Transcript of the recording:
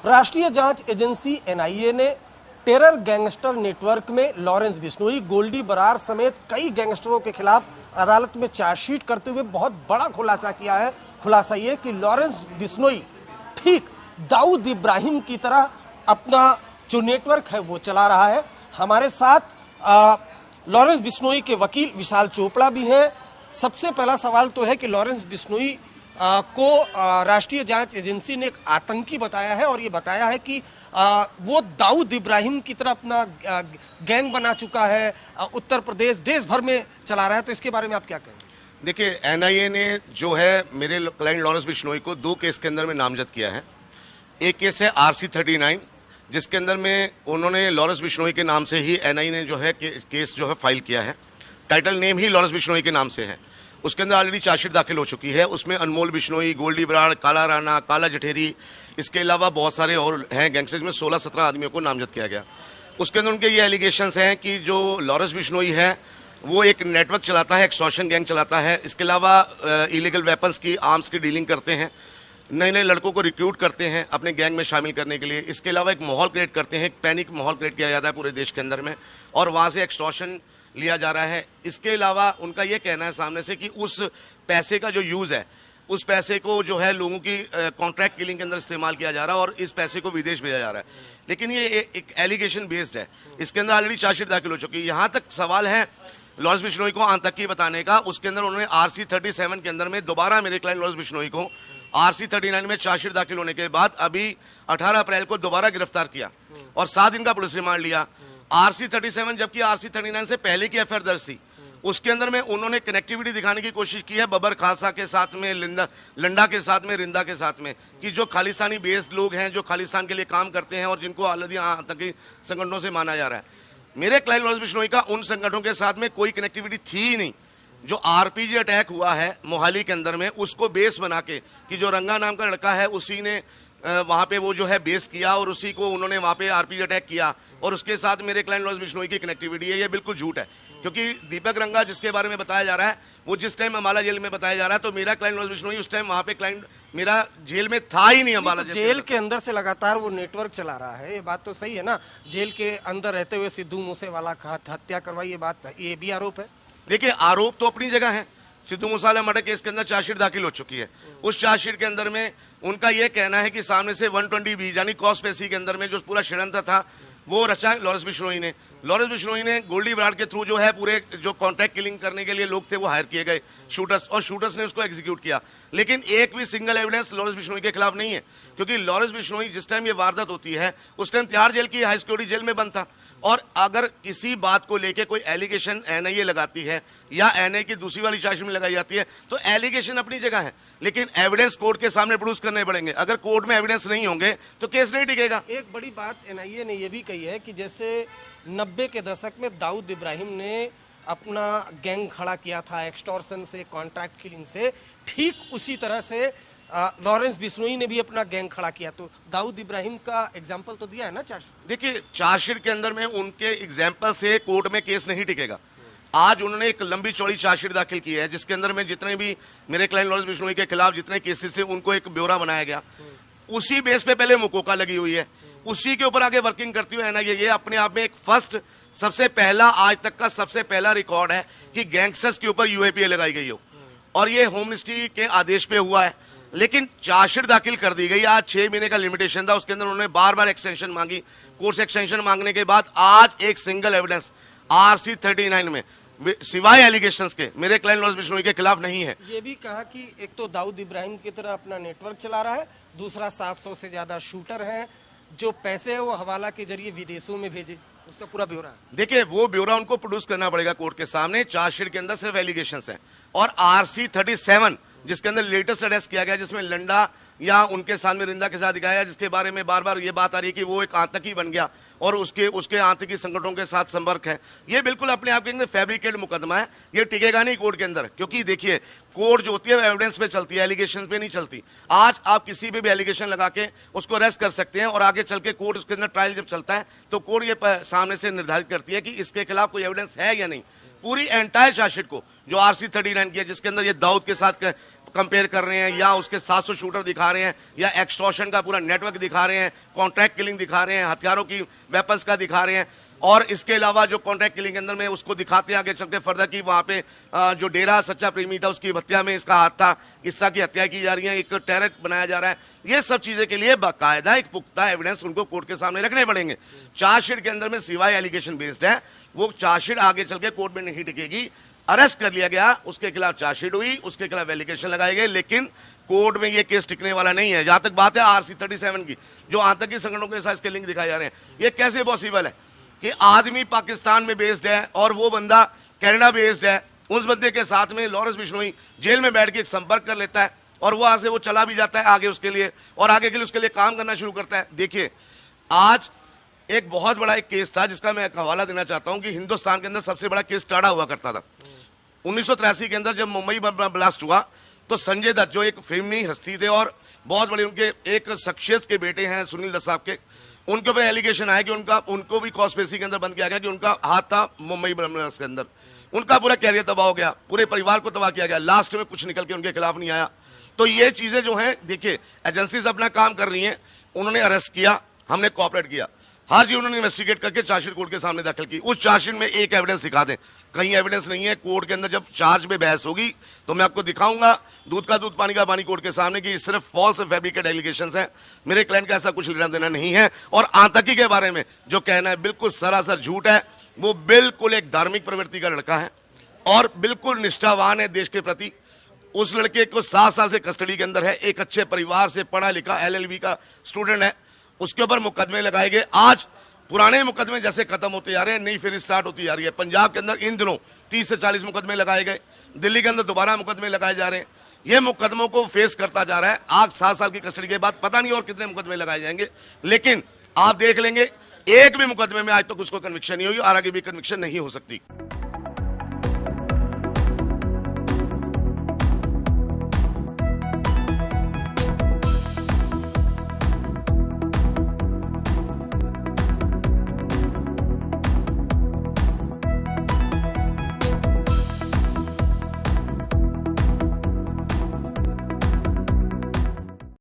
राष्ट्रीय जांच agency NIA ने टेरर गैंगस्टर नेटवर्क में लॉरेंस बिश्नोई, गोल्डी बरार समेत कई गैंगस्टरों के खिलाफ अदालत में चार्जशीट करते हुए बहुत बड़ा खुलासा किया है। खुलासा ये कि लॉरेंस बिश्नोई ठीक दाऊद इब्राहिम की तरह अपना जो नेटवर्क है वो चला रहा है। हमारे साथ लॉरेंस बिश्नोई के वकील विशाल चोपड़ा भी हैं। सबसे पहला सवाल तो है कि लॉरेंस बिश्नोई को राष्ट्रीय जांच एजेंसी ने एक आतंकी बताया है और ये बताया है कि वो दाऊद इब्राहिम की तरह अपना गैंग बना चुका है, उत्तर प्रदेश देश भर में चला रहा है। तो इसके बारे में आप क्या कहेंगे? देखिए, एनआईए ने जो है मेरे क्लाइंट लॉरेंस बिश्नोई को 2 केस के अंदर में नामजद किया है। एक केस है RC-39, जिसके अंदर में उन्होंने लॉरेंस बिश्नोई के नाम से ही एनआईए ने जो है केस जो है फाइल किया है। टाइटल नेम ही लॉरेंस बिश्नोई के नाम से है। उसके अंदर ऑलरेडी चार्जशीट दाखिल हो चुकी है। उसमें अनमोल बिश्नोई, गोल्डी बराड़, काला राणा, काला जठेरी, इसके अलावा बहुत सारे और हैं गैंगस्टर्स में 16-17 आदमियों को नामजद किया गया। उसके अंदर उनके ये एलिगेशंस हैं कि जो लॉरेंस बिश्नोई है वो एक नेटवर्क चलाता है, एक्सटॉर्शन गैंग चलाता है। इसके अलावा इलीगल वेपन्स की, आर्म्स की डीलिंग करते हैं, नए नए लड़कों को रिक्रूट करते हैं अपने गैंग में शामिल करने के लिए। इसके अलावा एक माहौल क्रिएट करते हैं, एक पैनिक माहौल क्रिएट किया जाता है पूरे देश के अंदर में, और वहाँ से एक्सटॉर्शन लिया जा रहा है। इसके अलावा उनका ये कहना है सामने से कि उस पैसे का जो यूज़ है, उस पैसे को जो है लोगों की कॉन्ट्रैक्ट किलिंग के अंदर इस्तेमाल किया जा रहा है और इस पैसे को विदेश भेजा जा रहा है। लेकिन ये एक एलिगेशन बेस्ड है। इसके अंदर ऑलरेडी चार्जशीट दाखिल हो चुकी है। यहाँ तक सवाल है लॉरेंस बिश्नोई को आतंकी बताने का। उसके अंदर उन्होंने RC-37 के अंदर में दोबारा मेरे क्लाइंट लॉरेंस बिश्नोई को RC-39 में चार्जशीट दाखिल होने के बाद अभी 18 अप्रैल को दोबारा गिरफ्तार किया और 7 दिन का पुलिस रिमांड लिया। RC-37 जबकि RC-39 से पहले की एफआईआर दर्ज थी। उसके अंदर में उन्होंने कनेक्टिविटी दिखाने की कोशिश की है बबर खालसा के साथ में, लंडा के साथ में, रिंदा के साथ में, कि जो खालिस्तानी बेस्ड लोग हैं, जो खालिस्तान के लिए काम करते हैं और जिनको ऑलरेडी आतंकी संगठनों से माना जा रहा है। मेरे क्लाइंट लॉरेंस बिश्नोई का उन संगठनों के साथ में कोई कनेक्टिविटी थी ही नहीं। जो RPG अटैक हुआ है मोहाली के अंदर में, उसको बेस बना के कि जो रंगा नाम का लड़का है उसी ने वहाँ पे वो जो है बेस किया और उसी को उन्होंने वहाँ पे RPG अटैक किया और उसके साथ मेरे क्लाइंट लॉरेंस बिश्नोई की कनेक्टिविटी है। ये बिल्कुल झूठ है, क्योंकि दीपक रंगा जिसके बारे में बताया जा रहा है वो जिस टाइम अम्बाला जेल में बताया जा रहा है, तो मेरा क्लाइंट लॉरेंस बिश्नोई उस टाइम वहाँ पे क्लाइंट मेरा जेल में था ही नहीं। अम्बाला जेल के अंदर से लगातार वो नेटवर्क चला रहा है, ये बात तो सही है ना। जेल के अंदर रहते हुए सिद्धू मूसेवाला का हत्या करवाई, ये बात, ये भी आरोप है। देखिए, आरोप तो अपनी जगह है। सिद्धू मूसेवाला मर्डर केस के अंदर चार्जशीट दाखिल हो चुकी है। उस चार्जशीट के अंदर में उनका यह कहना है कि सामने से 120B यानी कॉन्स्पिरेसी के अंदर में जो पूरा षड्यंत्र था वो रचा लॉरेंस बिश्नोई ने। लॉरेंस बिश्नोई ने गोल्डी बराड़ के थ्रू जो है पूरे जो कॉन्ट्रैक्ट किलिंग करने के लिए लोग थे वो हायर किए गए शूटर्स, और शूटर्स ने उसको एग्जीक्यूट किया। लेकिन एक भी सिंगल एविडेंस लॉरेंस बिश्नोई के खिलाफ नहीं है, क्योंकि लॉरेंस बिश्नोई जिस टाइम ये वारदात होती है उस टाइम तिहाड़ जेल की हाई सिक्योरिटी जेल में बंद था। और अगर किसी बात को लेके कोई एलिगेशन एनआईए लगाती है या एनआईए की दूसरी वाली चार्जशीट में लगाई जाती है तो एलिगेशन अपनी जगह है, लेकिन एविडेंस कोर्ट के सामने प्रोड्यूस करने पड़ेंगे। अगर कोर्ट में एविडेंस नहीं होंगे तो केस नहीं टिकेगा। एक बड़ी बात एनआईए ने यह भी कही है कि जैसे 90 के दशक में दाऊद इब्राहिम ने अपना गैंग खड़ा किया था एक्सटॉर्शन से, कॉन्ट्रैक्ट किलिंग से, ठीक उसी तरह से लॉरेंस बिश्नोई ने भी अपना गैंग खड़ा किया। तो दाऊद इब्राहिम का एग्जाम्पल तो दिया है ना चार्जशीट। देखिए, चार्जशीट के अंदर में उनके एग्जाम्पल से कोर्ट में केस नहीं टिकेगा। आज उन्होंने एक लंबी चौड़ी चार्जशीट दाखिल की है जिसके अंदर में जितने भी मेरे क्लाइंट लॉरेंस बिश्नोई के खिलाफ जितने केसेस है उनको एक ब्यौरा बनाया गया। उसी बेस पे पहले मुकोका लगी हुई है, उसी के ऊपर आगे वर्किंग करती हुई एनआईए। ये अपने आप में एक फर्स्ट, सबसे पहला, आज तक का सबसे पहला रिकॉर्ड है कि गैंगस्टर्स के ऊपर यूएपीए लगाई गई हो, और ये होम मिनिस्ट्री के आदेश पे हुआ है। लेकिन चार्जशीट दाखिल कर दी गई। आज 6 महीने का लिमिटेशन था, उसके अंदर उन्होंने बार बार एक्सटेंशन मांगी। कोर्ट से एक्सटेंशन मांगने के बाद आज एक सिंगल एविडेंस RC-39 में सिवाय एलिगेशंस के मेरे क्लाइंट लॉरेंस बिश्नोई के खिलाफ नहीं है। ये भी कहा कि एक तो दाऊद इब्राहिम की तरह अपना नेटवर्क चला रहा है, दूसरा 700 से ज्यादा शूटर हैं, जो पैसे है वो हवाला के जरिए विदेशों में भेजे, उसका पूरा ब्यौरा है। देखिए, वो ब्यौरा उनको प्रोड्यूस करना पड़ेगा कोर्ट के सामने। चार्जशीट के अंदर सिर्फ एलिगेशंस हैं, और RC-37 जिसके अंदर लेटेस्ट अरेस्ट किया गया, जिसमें लंडा या उनके साथ में रिंदा के साथ दिखाया, जिसके बारे में बार बार ये बात आ रही है कि वो एक आतंकी बन गया और उसके आतंकी संगठनों के साथ संपर्क है, ये बिल्कुल अपने आप के अंदर फैब्रिकेट मुकदमा है। ये टिकेगा नहीं कोर्ट के अंदर, क्योंकि देखिए कोर्ट जो होती है एविडेंस पे चलती है, एलिगेशन पे नहीं चलती। आज आप किसी पे भी एलिगेशन लगा के उसको अरेस्ट कर सकते हैं और आगे चल के कोर्ट उसके अंदर ट्रायल जब चलता है तो कोर्ट ये सामने से निर्धारित करती है कि इसके खिलाफ कोई एविडेंस है या नहीं। पूरी एंटायर चार्जशीट को जो RC-39 की है, जिसके अंदर ये दाऊद के साथ कंपेयर कर रहे हैं, या उसके 700 शूटर दिखा रहे हैं, या एक्सटॉर्शन का पूरा नेटवर्क दिखा रहे हैं, कॉन्ट्रैक्ट किलिंग दिखा रहे हैं, हथियारों की वेपन्स का दिखा रहे हैं, और इसके अलावा जो कॉन्ट्रैक्ट किलिंग के अंदर में उसको दिखाते हैं आगे चलते फर्दर की वहां पे जो डेरा सच्चा प्रेमी था उसकी हत्या में इसका हाथ था, इस तरह की हत्या की जा रही है, एक टेरर बनाया जा रहा है। ये सब चीजें के लिए बाकायदा एक पुख्ता एविडेंस उनको कोर्ट के सामने रखने पड़ेंगे। चार्जशीट के अंदर में सिवाय एलिगेशन बेस्ड है, वो चार्जशीट आगे चल के कोर्ट में नहीं टिकेगी। अरेस्ट कर लिया गया, उसके खिलाफ चार्जशीट हुई, उसके खिलाफ एलिगेशन लगाए गए, लेकिन कोर्ट में ये केस टिकने वाला नहीं है। जहां तक बात है आरसी 37 की, जो आतंकी संगठनों के साथ इसके लिंक दिखाए जा रहे हैं, ये कैसे पॉसिबल है कि आदमी पाकिस्तान में बेस्ड है और वो बंदा कनाडा बेस्ड है, उस बंदे के साथ में लॉरेंस बिश्नोई जेल में बैठ के एक संपर्क कर लेता है और वहां से वो चला भी जाता है आगे उसके लिए, और आगे के लिए उसके लिए काम करना शुरू करता है। देखिए, आज एक बहुत बड़ा एक केस था जिसका मैं एक हवाला देना चाहता हूं कि हिंदुस्तान के अंदर सबसे बड़ा केस टाड़ा हुआ करता था 1983 के अंदर, जब मुंबई ब्लास्ट हुआ तो संजय दत्त जो एक फिल्मी हस्ती थे और बहुत बड़े उनके एक शख्सियत के बेटे हैं सुनील दत्त साहब के, उनके ऊपर एलिगेशन आया कि उनको भी कॉन्स्पिरेसी के अंदर बंद किया गया कि उनका हाथ था मुंबई ब्लास्ट के अंदर। उनका पूरा कैरियर तबाह हो गया, पूरे परिवार को तबाह किया गया, लास्ट में कुछ निकल के उनके खिलाफ नहीं आया। तो ये चीजें जो हैं, देखिए एजेंसीज अपना काम कर रही हैं, उन्होंने अरेस्ट किया, हमने कोऑपरेट किया। हाँ जी, उन्होंने इन्वेस्टिगेट करके चार्जशीट कोर्ट के सामने दाखिल की। उस चार्जशीट में एक एविडेंस दिखा दें, कहीं एविडेंस नहीं है। कोर्ट के अंदर जब चार्ज में बहस होगी तो मैं आपको दिखाऊंगा दूध का दूध पानी का पानी कोर्ट के सामने कि सिर्फ फॉल्स फैब्रिकेट एलिगेशंस हैं। मेरे क्लाइंट का ऐसा कुछ लेना देना नहीं है, और आतंकी के बारे में जो कहना है बिल्कुल सरासर झूठ है। वो बिल्कुल एक धार्मिक प्रवृत्ति का लड़का है और बिल्कुल निष्ठावान है देश के प्रति। उस लड़के को 7 साल से कस्टडी के अंदर है, एक अच्छे परिवार से पढ़ा लिखा LLB का स्टूडेंट है, उसके ऊपर मुकदमे लगाए गए। आज पुराने मुकदमे जैसे खत्म होते जा रहे हैं, नई फिर स्टार्ट होती जा रही है। पंजाब के अंदर इन दिनों 30 से 40 मुकदमे लगाए गए, दिल्ली के अंदर दोबारा मुकदमे लगाए जा रहे हैं। ये मुकदमों को फेस करता जा रहा है। आज 7 साल की कस्टडी के बाद पता नहीं और कितने मुकदमे लगाए जाएंगे, लेकिन आप देख लेंगे एक भी मुकदमे में आज तक उसको कन्विक्शन नहीं हुई और आगे भी कन्विक्शन नहीं हो सकती।